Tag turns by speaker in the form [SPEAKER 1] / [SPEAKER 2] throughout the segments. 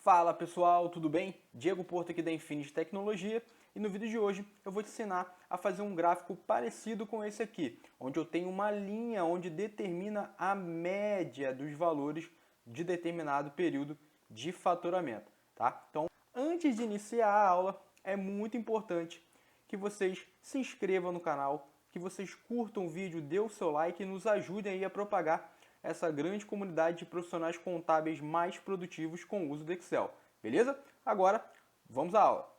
[SPEAKER 1] Fala pessoal, tudo bem? Diego Porto aqui da Infinity Tecnologia e no vídeo de hoje eu vou te ensinar a fazer um gráfico parecido com esse aqui, onde eu tenho uma linha onde determina a média dos valores de determinado período de faturamento, tá? Então, antes de iniciar a aula, é muito importante que vocês se inscrevam no canal, que vocês curtam o vídeo, dê o seu like e nos ajudem aí a propagar essa grande comunidade de profissionais contábeis mais produtivos com o uso do Excel, beleza? Agora, vamos à aula.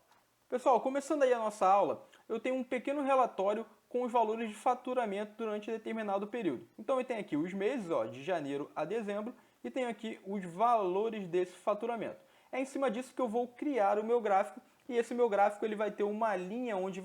[SPEAKER 1] Pessoal, começando aí a nossa aula, eu tenho um pequeno relatório com os valores de faturamento durante determinado período. Então eu tenho aqui os meses, ó, de janeiro a dezembro, e tenho aqui os valores desse faturamento. É em cima disso que eu vou criar o meu gráfico, e esse meu gráfico ele vai ter uma linha onde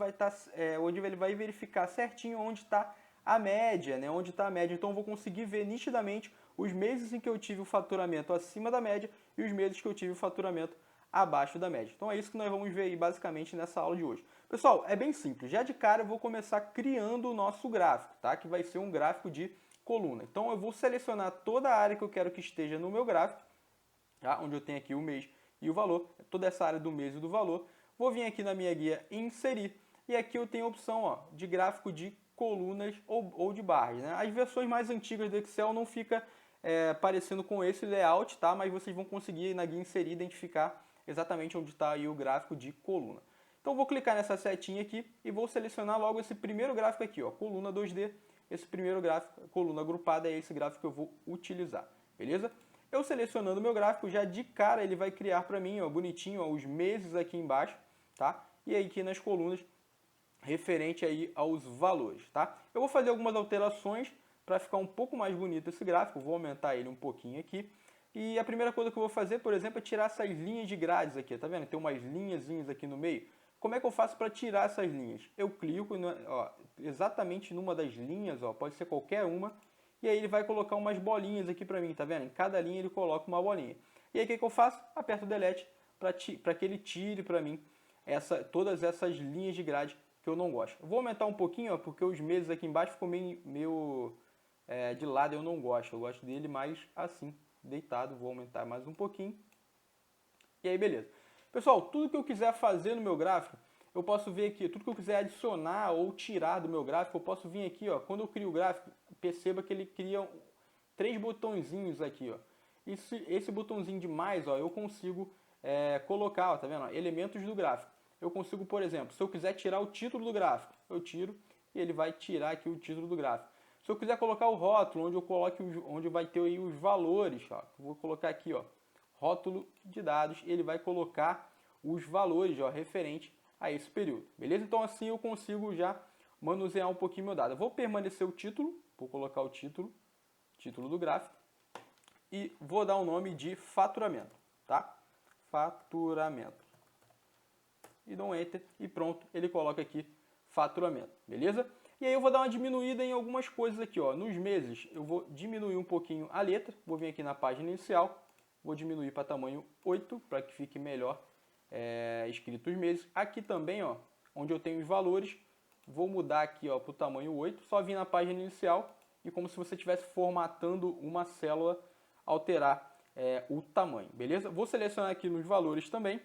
[SPEAKER 1] onde ele vai verificar certinho onde está a média, né? Onde está a média. Então eu vou conseguir ver nitidamente os meses em que eu tive o faturamento acima da média e os meses que eu tive o faturamento abaixo da média. Então é isso que nós vamos ver aí basicamente nessa aula de hoje. Pessoal, é bem simples. Já de cara eu vou começar criando o nosso gráfico, tá? Que vai ser um gráfico de coluna. Então eu vou selecionar toda a área que eu quero que esteja no meu gráfico, tá? Onde eu tenho aqui o mês e o valor, toda essa área do mês e do valor. Vou vir aqui na minha guia inserir e aqui eu tenho a opção, ó, de gráfico de colunas ou de barras, né? As versões mais antigas do Excel não fica parecendo com esse layout, tá? Mas vocês vão conseguir na guia inserir identificar exatamente onde está aí o gráfico de coluna. Então vou clicar nessa setinha aqui e vou selecionar logo esse primeiro gráfico aqui, ó, coluna 2D. Esse primeiro gráfico, coluna agrupada, é esse gráfico que eu vou utilizar, beleza? Eu selecionando o meu gráfico, já de cara ele vai criar para mim, ó, bonitinho, ó, os meses aqui embaixo, tá? E aí aqui nas colunas referente aí aos valores, tá? Eu vou fazer algumas alterações para ficar um pouco mais bonito esse gráfico, vou aumentar ele um pouquinho aqui. E a primeira coisa que eu vou fazer, por exemplo, é tirar essas linhas de grades aqui, tá vendo? Tem umas linhazinhas aqui no meio. Como é que eu faço para tirar essas linhas? Eu clico ó, exatamente numa das linhas, ó, pode ser qualquer uma, e aí ele vai colocar umas bolinhas aqui para mim, tá vendo? Em cada linha ele coloca uma bolinha. E aí o que eu faço? Aperto o Delete para que ele tire para mim todas essas linhas de grade que eu não gosto. Vou aumentar um pouquinho, ó, porque os meses aqui embaixo ficou meio de lado, eu não gosto. Eu gosto dele mais assim, deitado. Vou aumentar mais um pouquinho. E aí, beleza. Pessoal, tudo que eu quiser fazer no meu gráfico, eu posso ver aqui, tudo que eu quiser adicionar ou tirar do meu gráfico, eu posso vir aqui, ó. Quando eu crio o gráfico, perceba que ele cria 3 botõezinhos aqui, ó. Esse botãozinho de mais, ó, eu consigo colocar, ó, tá vendo? Elementos do gráfico. Eu consigo, por exemplo, se eu quiser tirar o título do gráfico, eu tiro e ele vai tirar aqui o título do gráfico. Se eu quiser colocar o rótulo, onde vai ter aí os valores, ó, eu vou colocar aqui, ó, rótulo de dados, ele vai colocar os valores, ó, referente a esse período, beleza? Então assim eu consigo já manusear um pouquinho meu dado. Eu vou permanecer o título, vou colocar o título do gráfico e vou dar o nome de faturamento, tá? Faturamento. E dou um Enter e pronto, ele coloca aqui faturamento, beleza? E aí eu vou dar uma diminuída em algumas coisas aqui, ó. Nos meses eu vou diminuir um pouquinho a letra, vou vir aqui na página inicial, vou diminuir para tamanho 8, para que fique melhor escrito os meses. Aqui também, ó, onde eu tenho os valores, vou mudar aqui, ó, para o tamanho 8, só vir na página inicial e como se você estivesse formatando uma célula, alterar o tamanho, beleza? Vou selecionar aqui nos valores também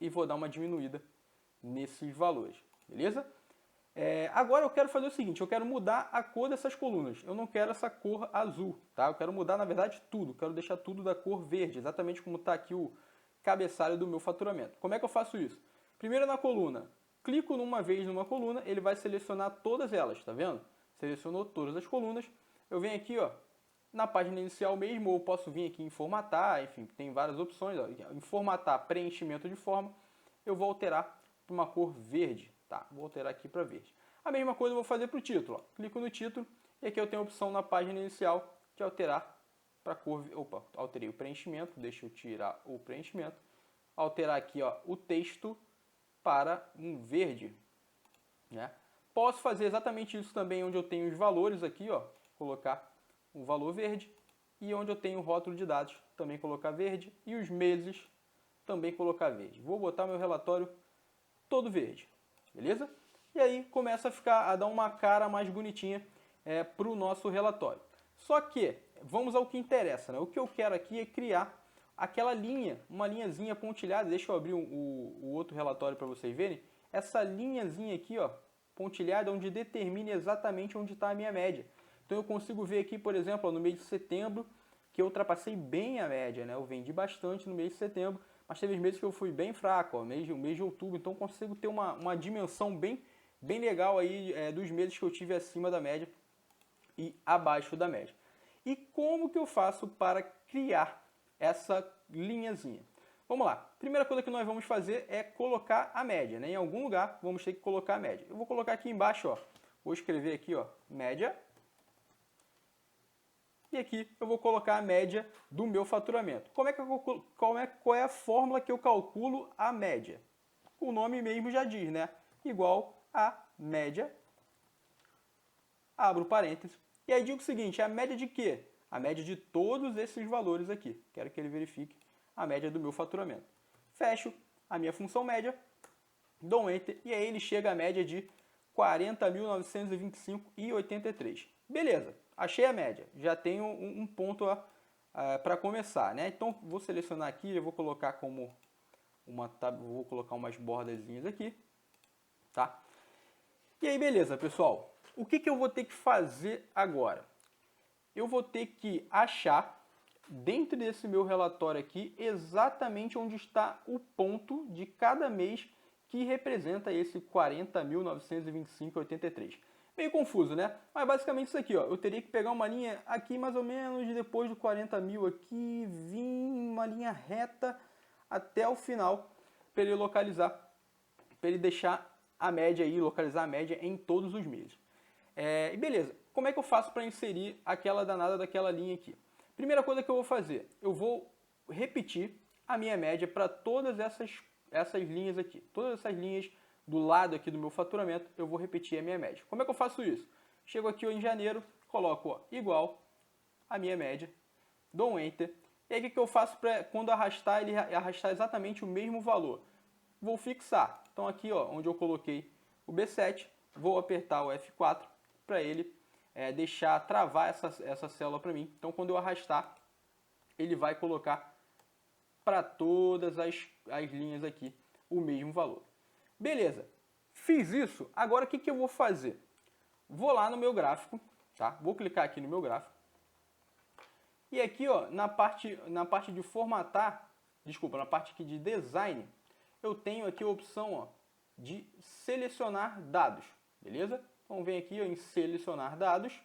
[SPEAKER 1] e vou dar uma diminuída nesses valores, beleza? Agora eu quero fazer o seguinte, eu quero mudar a cor dessas colunas. Eu não quero essa cor azul, tá? Eu quero mudar, na verdade, tudo. Quero deixar tudo da cor verde, exatamente como está aqui o cabeçalho do meu faturamento. Como é que eu faço isso? Primeiro na coluna, clico numa vez numa coluna, ele vai selecionar todas elas, tá vendo? Selecionou todas as colunas. Eu venho aqui, ó, na página inicial mesmo, ou posso vir aqui em formatar, enfim, tem várias opções. Ó. Em formatar preenchimento de forma, eu vou alterar para uma cor verde. Tá, vou alterar aqui para verde. A mesma coisa eu vou fazer para o título. Ó. Clico no título e aqui eu tenho a opção na página inicial de alterar para cor. Opa, alterei o preenchimento, deixa eu tirar o preenchimento. Alterar aqui, ó, o texto para um verde. Né? Posso fazer exatamente isso também onde eu tenho os valores aqui, ó, colocar um valor verde. E onde eu tenho o rótulo de dados, também colocar verde. E os meses, também colocar verde. Vou botar meu relatório todo verde. Beleza? E aí começa a dar uma cara mais bonitinha para o nosso relatório. Só que, vamos ao que interessa, né? O que eu quero aqui é criar aquela linha, uma linhazinha pontilhada. Deixa eu abrir o outro relatório para vocês verem. Essa linhazinha aqui, ó, pontilhada, onde determina exatamente onde está a minha média. Então eu consigo ver aqui, por exemplo, ó, no mês de setembro, que eu ultrapassei bem a média, né? Eu vendi bastante no mês de setembro, mas teve meses que eu fui bem fraco, ó, o mês de outubro. Então eu consigo ter uma dimensão bem legal aí dos meses que eu tive acima da média e abaixo da média. E como que eu faço para criar essa linhazinha? Vamos lá. Primeira coisa que nós vamos fazer é colocar a média, né? Em algum lugar vamos ter que colocar a média. Eu vou colocar aqui embaixo, ó. Vou escrever aqui, ó, média. E aqui eu vou colocar a média do meu faturamento. Qual é a fórmula que eu calculo a média? O nome mesmo já diz, né? Igual a média, abro parênteses, e aí digo o seguinte, a média de quê? A média de todos esses valores aqui. Quero que ele verifique a média do meu faturamento. Fecho a minha função média, dou um Enter, e aí ele chega à média de 40.925,83. Beleza, achei a média. Já tenho um ponto para começar, né? Então, vou selecionar aqui, eu vou colocar como vou colocar umas bordazinhas aqui, tá? E aí, beleza, pessoal. O que eu vou ter que fazer agora? Eu vou ter que achar, dentro desse meu relatório aqui, exatamente onde está o ponto de cada mês que representa esse 40.925,83. Meio confuso, né? Mas basicamente isso aqui, ó. Eu teria que pegar uma linha aqui mais ou menos, depois do 40 mil aqui, vir uma linha reta até o final, para ele localizar, para ele deixar a média aí, localizar a média em todos os meses. E beleza, como é que eu faço para inserir aquela danada daquela linha aqui? Primeira coisa que eu vou fazer, eu vou repetir a minha média para todas essas linhas aqui. Todas essas linhas do lado aqui do meu faturamento, eu vou repetir a minha média. Como é que eu faço isso? Chego aqui ó, em janeiro, coloco ó, igual a minha média, dou um Enter. E aí o que eu faço para quando arrastar, ele arrastar exatamente o mesmo valor? Vou fixar. Então aqui ó, onde eu coloquei o B7, vou apertar o F4 para ele deixar travar essa célula para mim. Então quando eu arrastar, ele vai colocar para todas as linhas aqui o mesmo valor. Beleza, fiz isso, agora o que eu vou fazer? Vou lá no meu gráfico, tá? Vou clicar aqui no meu gráfico. E aqui ó, na parte de formatar, desculpa, na parte aqui de design, eu tenho aqui a opção ó, de selecionar dados, beleza? Então vem aqui ó, em selecionar dados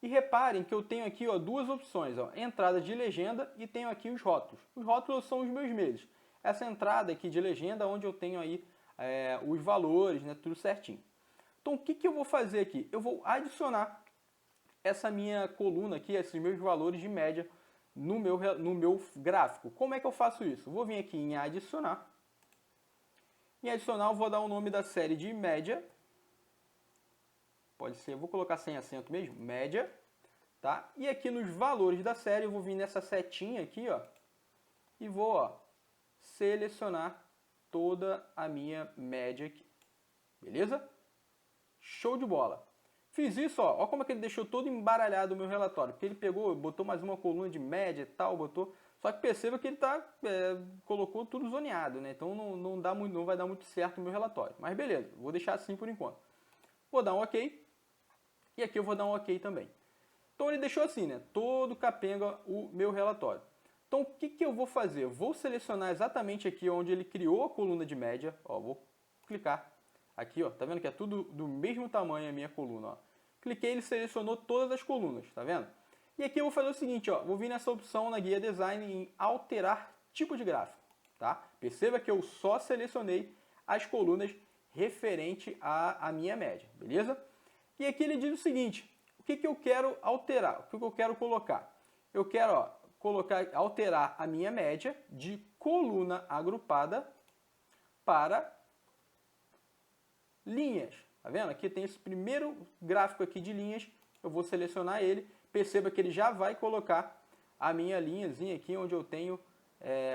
[SPEAKER 1] e reparem que eu tenho aqui ó, duas opções, ó, entrada de legenda e tenho aqui os rótulos. Os rótulos são os meus meses. Essa entrada aqui de legenda onde eu tenho aí os valores, né, tudo certinho. Então o que eu vou fazer aqui? Eu vou adicionar essa minha coluna aqui, esses meus valores de média no meu gráfico. Como é que eu faço isso? Vou vir aqui em adicionar. Em adicionar eu vou dar o nome da série de média. Pode ser, vou colocar sem acento mesmo, média, tá? E aqui nos valores da série eu vou vir nessa setinha aqui, ó, e vou, ó, selecionar toda a minha média aqui. Beleza? Show de bola. Fiz isso, ó como é que ele deixou todo embaralhado o meu relatório, porque ele pegou, botou mais uma coluna de média e tal, botou, só que perceba que ele colocou tudo zoneado, né? Então não vai dar muito certo o meu relatório. Mas beleza, vou deixar assim por enquanto. Vou dar um OK. E aqui eu vou dar um OK também. Então ele deixou assim, né? Todo capenga o meu relatório. Então o que eu vou fazer? Vou selecionar exatamente aqui onde ele criou a coluna de média. Ó, vou clicar aqui, ó. Tá vendo que é tudo do mesmo tamanho a minha coluna, ó. Cliquei, ele selecionou todas as colunas, tá vendo? E aqui eu vou fazer o seguinte, ó. Vou vir nessa opção na guia design em alterar tipo de gráfico, tá? Perceba que eu só selecionei as colunas referente à minha média, beleza? E aqui ele diz o seguinte, o que eu quero alterar, o que eu quero colocar? Eu quero ó, alterar a minha média de coluna agrupada para linhas. Tá vendo? Aqui tem esse primeiro gráfico aqui de linhas, eu vou selecionar ele, perceba que ele já vai colocar a minha linhazinha aqui onde eu tenho,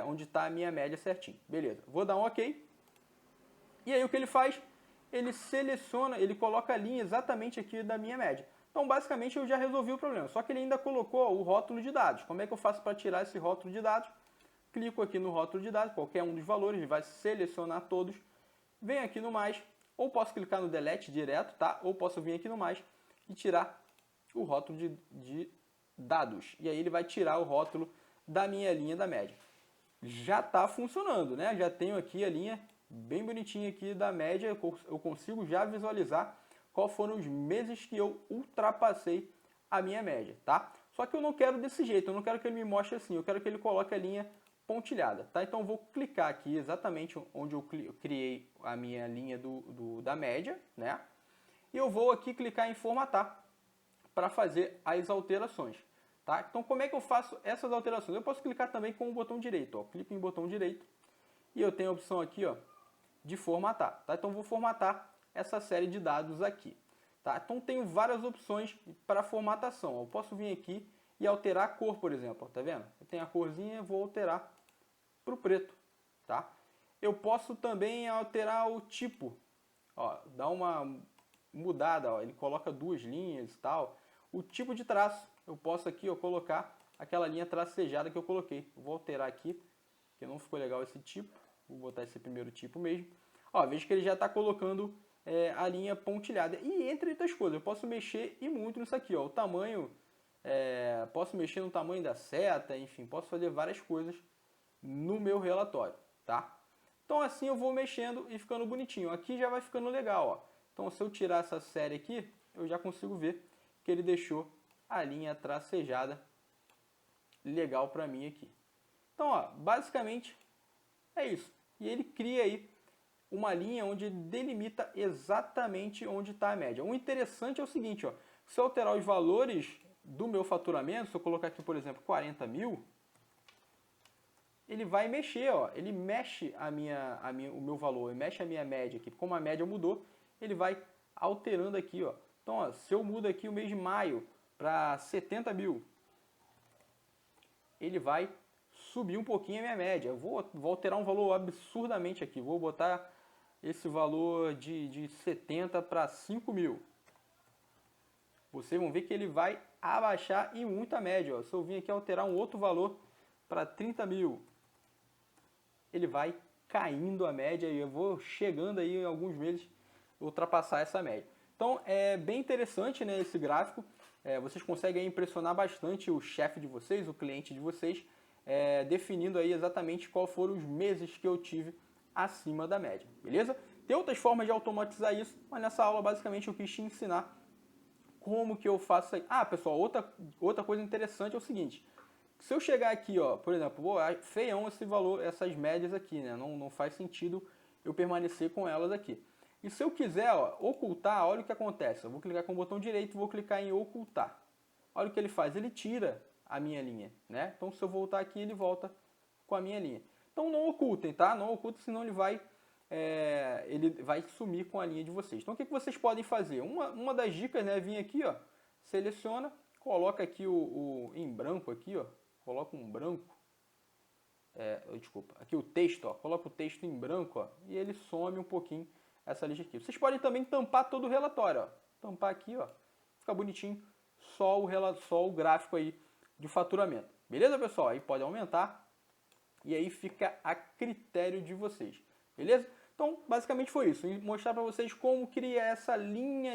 [SPEAKER 1] onde está a minha média certinho. Beleza, vou dar um OK. E aí o que ele faz? Ele seleciona, ele coloca a linha exatamente aqui da minha média. Então basicamente eu já resolvi o problema, só que ele ainda colocou o rótulo de dados. Como é que eu faço para tirar esse rótulo de dados? clico aqui no rótulo de dados, qualquer um dos valores, ele vai selecionar todos, venho aqui no mais, ou posso clicar no delete direto, tá? Ou posso vir aqui no mais e tirar o rótulo de dados. E aí ele vai tirar o rótulo da minha linha da média. Já está funcionando, né? Já tenho aqui a linha bem bonitinha aqui da média, eu consigo já visualizar quais foram os meses que eu ultrapassei a minha média, tá? Só que eu não quero desse jeito, eu não quero que ele me mostre assim, eu quero que ele coloque a linha pontilhada, tá? Então eu vou clicar aqui exatamente onde eu criei a minha linha da média, né? E eu vou aqui clicar em formatar para fazer as alterações, tá? Então como é que eu faço essas alterações? Eu posso clicar também com o botão direito, ó. Clico em botão direito e eu tenho a opção aqui, ó, de formatar, tá? Então eu vou formatar essa série de dados aqui, tá? Então tenho várias opções para formatação. Eu posso vir aqui e alterar a cor, por exemplo, ó, tá vendo? Eu tenho a corzinha, vou alterar para o preto, tá? Eu posso também alterar o tipo, ó, dar uma mudada, ó, ele coloca 2 linhas e tal. O tipo de traço, eu posso aqui, ó, colocar aquela linha tracejada que eu coloquei. Vou alterar aqui, porque não ficou legal esse tipo. Vou botar esse primeiro tipo mesmo. Ó, vejo que ele já está colocando a linha pontilhada. E entre outras coisas, eu posso mexer e muito nisso aqui, ó. O tamanho, posso mexer no tamanho da seta, enfim, posso fazer várias coisas no meu relatório, tá? Então assim eu vou mexendo e ficando bonitinho. Aqui já vai ficando legal, ó. Então se eu tirar essa série aqui, eu já consigo ver que ele deixou a linha tracejada legal para mim aqui. Então, ó, basicamente é isso. E ele cria aí uma linha onde delimita exatamente onde está a média. O interessante é o seguinte, ó, se eu alterar os valores do meu faturamento, se eu colocar aqui, por exemplo, 40 mil, ele vai mexer, ó, ele mexe o meu valor, ele mexe a minha média aqui. Como a média mudou, ele vai alterando aqui, ó. Então, ó, se eu mudo aqui o mês de maio para 70 mil, ele vai subir um pouquinho a minha média. Eu vou alterar um valor absurdamente aqui. Vou botar esse valor de 70 para 5 mil. Vocês vão ver que ele vai abaixar e muito a média. Ó. Se eu vir aqui alterar um outro valor para 30 mil, ele vai caindo a média e eu vou chegando aí em alguns meses ultrapassar essa média. Então é bem interessante, né, esse gráfico. Vocês conseguem impressionar bastante o chefe de vocês, o cliente de vocês, definindo aí exatamente quais foram os meses que eu tive acima da média, beleza? Tem outras formas de automatizar isso, mas nessa aula basicamente eu quis te ensinar como que eu faço isso aí. Ah, pessoal, outra coisa interessante é o seguinte. Se eu chegar aqui, ó, por exemplo, feião esse valor, essas médias aqui, né? Não faz sentido eu permanecer com elas aqui. E se eu quiser, ó, ocultar, olha o que acontece. Eu vou clicar com o botão direito, vou clicar em ocultar. Olha o que ele faz, ele tira a minha linha, né? Então se eu voltar aqui, ele volta com a minha linha. Então não ocultem, tá? Não ocultem, senão ele vai sumir com a linha de vocês. Então o que vocês podem fazer? Uma das dicas, né? Vir aqui, ó, seleciona, coloca aqui em branco aqui, ó. Coloca um branco, desculpa, aqui o texto, ó, coloca o texto em branco, ó, e ele some um pouquinho essa lista aqui. Vocês podem também tampar todo o relatório, ó, tampar aqui, ó, fica bonitinho, só o gráfico aí de faturamento. Beleza, pessoal? Aí pode aumentar e aí fica a critério de vocês, beleza? Então, basicamente foi isso, mostrar para vocês como cria essa linhazinha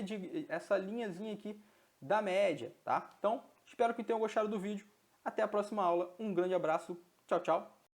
[SPEAKER 1] aqui da média, tá? Então, espero que tenham gostado do vídeo. Até a próxima aula. Um grande abraço. Tchau, tchau.